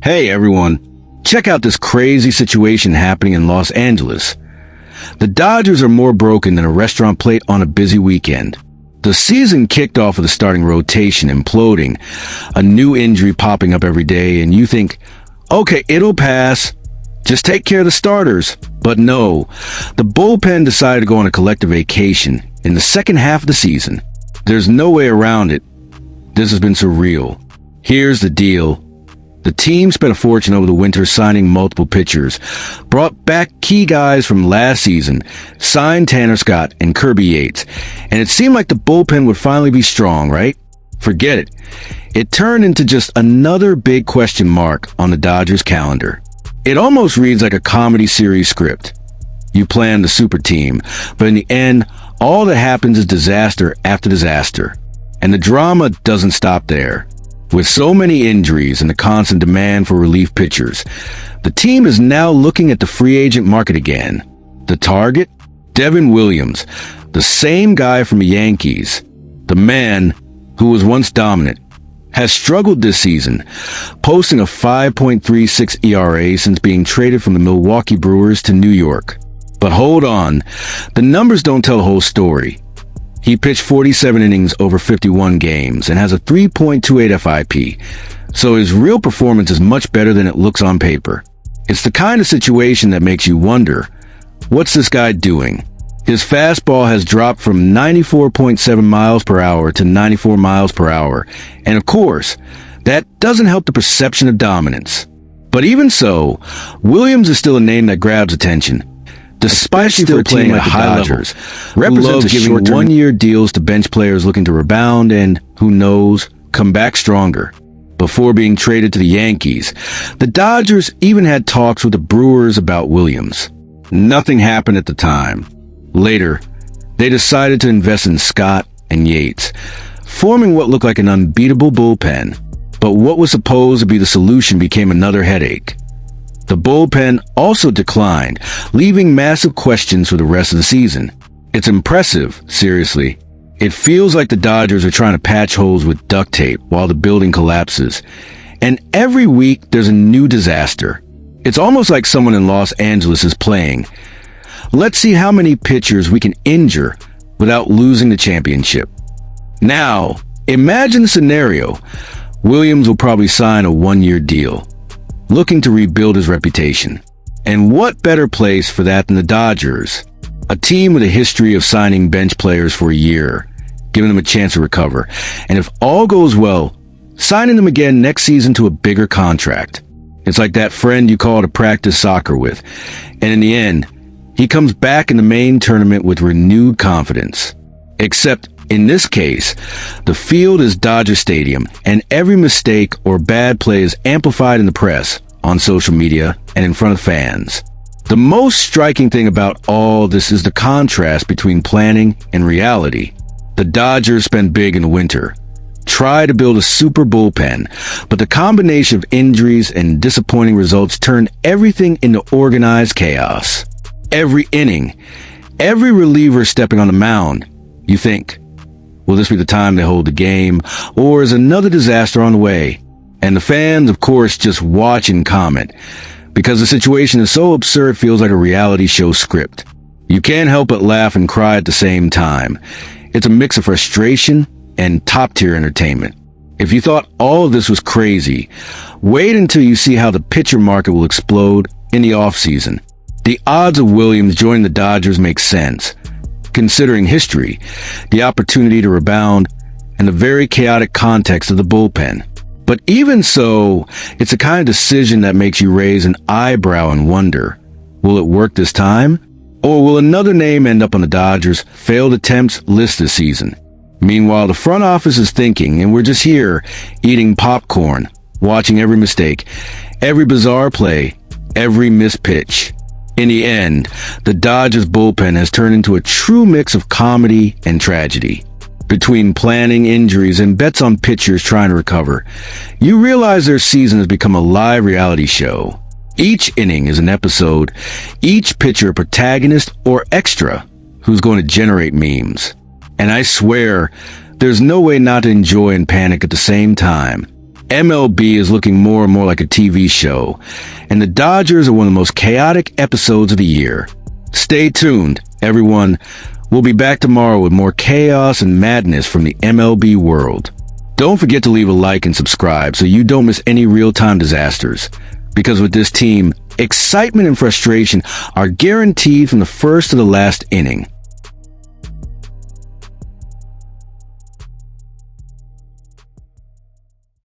Hey everyone, check out this crazy situation happening in Los Angeles. The Dodgers are more broken than a restaurant plate on a busy weekend. The season kicked off with the starting rotation imploding, a new injury popping up every day, and you think, okay, it'll pass. Just take care of the starters. But no, the bullpen decided to go on a collective vacation in the second half of the season. There's no way around it. This has been surreal. Here's the deal. The team spent a fortune over the winter signing multiple pitchers, brought back key guys from last season, signed Tanner Scott and Kirby Yates, and it seemed like the bullpen would finally be strong, right? Forget it. It turned into just another big question mark on the Dodgers' calendar. It almost reads like a comedy series script. You plan the super team, but in the end, all that happens is disaster after disaster. And the drama doesn't stop there. With so many injuries and the constant demand for relief pitchers, the team is now looking at the free agent market again. The target? Devin Williams, the same guy from the Yankees. The man who was once dominant has struggled this season, posting a 5.36 ERA since being traded from the Milwaukee Brewers to New York. But hold on, the numbers don't tell the whole story. He pitched 47 innings over 51 games and has a 3.28 FIP, so his real performance is much better than it looks on paper. It's the kind of situation that makes you wonder, what's this guy doing? His fastball has dropped from 94.7 miles per hour to 94 miles per hour, and of course, that doesn't help the perception of dominance. But even so, Williams is still a name that grabs attention. Despite still playing at high levels, represents giving one-year deals to bench players looking to rebound and, who knows, come back stronger. Before being traded to the Yankees, the Dodgers even had talks with the Brewers about Williams. Nothing happened at the time. Later, they decided to invest in Scott and Yates, forming what looked like an unbeatable bullpen. But what was supposed to be the solution became another headache. The bullpen also declined, leaving massive questions for the rest of the season. It's impressive, seriously. It feels like the Dodgers are trying to patch holes with duct tape while the building collapses. And every week there's a new disaster. It's almost like someone in Los Angeles is playing, let's see how many pitchers we can injure without losing the championship. Now, imagine the scenario. Williams will probably sign a one-year deal, looking to rebuild his reputation. And what better place for that than the Dodgers? A team with a history of signing bench players for a year, giving them a chance to recover. And if all goes well, signing them again next season to a bigger contract. It's like that friend you call to practice soccer with. And in the end, he comes back in the main tournament with renewed confidence. Except in this case, the field is Dodger Stadium, and every mistake or bad play is amplified in the press, on social media, and in front of fans. The most striking thing about all this is the contrast between planning and reality. The Dodgers spent big in the winter, tried to build a super bullpen, but the combination of injuries and disappointing results turned everything into organized chaos. Every inning, every reliever stepping on the mound, you think, will this be the time they hold the game, or is another disaster on the way? And the fans, of course, just watch and comment, because the situation is so absurd it feels like a reality show script. You can't help but laugh and cry at the same time. It's a mix of frustration and top-tier entertainment. If you thought all of this was crazy, wait until you see how the pitcher market will explode in the offseason. The odds of Williams joining the Dodgers make sense, considering history, the opportunity to rebound, and the very chaotic context of the bullpen. But even so, it's a kind of decision that makes you raise an eyebrow and wonder, will it work this time? Or will another name end up on the Dodgers' failed attempts list this season? Meanwhile, the front office is thinking, and we're just here, eating popcorn, watching every mistake, every bizarre play, every missed pitch. In the end, the Dodgers bullpen has turned into a true mix of comedy and tragedy. Between planning, injuries, and bets on pitchers trying to recover, you realize their season has become a live reality show. Each inning is an episode, each pitcher a protagonist or extra who's going to generate memes. And I swear, there's no way not to enjoy and panic at the same time. MLB is looking more and more like a TV show, and the Dodgers are one of the most chaotic episodes of the year. Stay tuned, everyone. We'll be back tomorrow with more chaos and madness from the MLB world. Don't forget to leave a like and subscribe so you don't miss any real-time disasters. Because with this team, excitement and frustration are guaranteed from the first to the last inning.